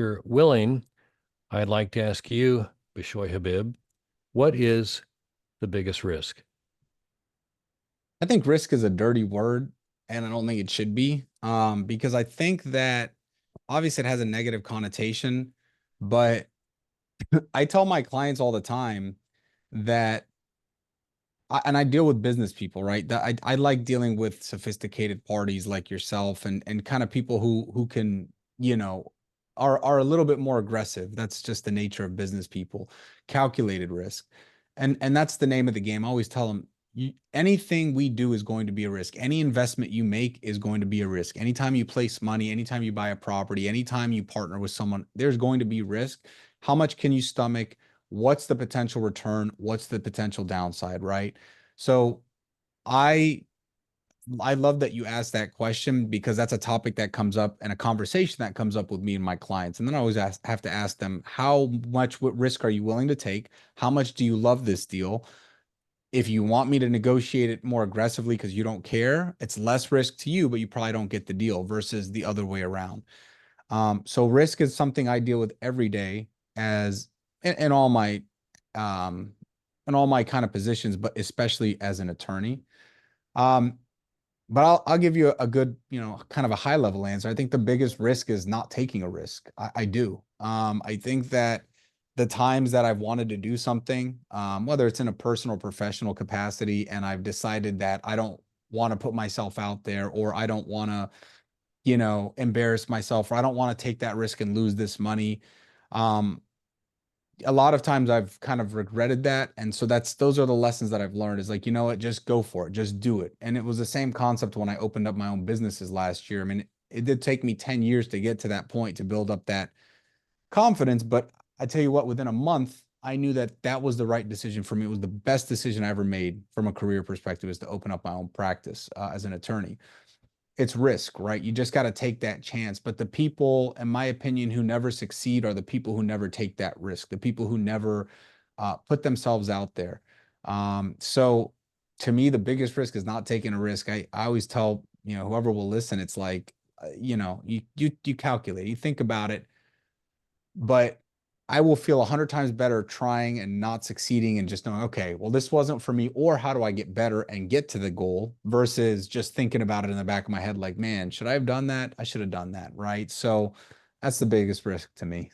You're willing, I'd like to ask you, Bishoy Habib, what is the biggest risk? I think risk is a dirty word, and I don't think it should be. Because I think that obviously it has a negative connotation, but I tell my clients all the time that and I deal with business people, right? That I like dealing with sophisticated parties like yourself and kind of people who can, you know, are a little bit more aggressive. That's just the nature of business people, calculated risk. And that's the name of the game. I always tell them anything we do is going to be a risk. Any investment you make is going to be a risk. Anytime you place money, anytime you buy a property, anytime you partner with someone, there's going to be risk. How much can you stomach? What's the potential return? What's the potential downside, right? So I I love that you asked that question because that's a topic that comes up and a conversation that comes up with me and my clients. And then I always have to ask them, how much what risk are you willing to take? How much do you love this deal? If you want me to negotiate it more aggressively because you don't care, it's less risk to you, but you probably don't get the deal versus the other way around. So risk is something I deal with every day as in all my um in all my kind of positions, but especially as an attorney. Um, but I'll give you a good, kind of a high level answer. I think the biggest risk is not taking a risk. I do. I think that the times that I've wanted to do something, whether it's in a personal or professional capacity, and I've decided that I don't want to put myself out there, or I don't want to, embarrass myself, or I don't want to take that risk and lose this money. Um, a lot of times I've kind of regretted that. And so those are the lessons that I've learned is like, you know what, just go for it, just do it. And it was the same concept when I opened up my own businesses last year. I mean, it did take me 10 years to get to that point to build up that confidence. But I tell you what, within a month, I knew that that was the right decision for me. It was the best decision I ever made from a career perspective, is to open up my own practice as an attorney. It's risk, right? You just got to take that chance. But the people, in my opinion, who never succeed are the people who never take that risk, the people who never put themselves out there. So to me, the biggest risk is not taking a risk. I always tell, whoever will listen, it's like, you calculate, you think about it, but I will feel 100 times better trying and not succeeding and just knowing, okay, well, this wasn't for me, or how do I get better and get to the goal versus just thinking about it in the back of my head, like, man, should I have done that? I should have done that, right? So that's the biggest risk to me.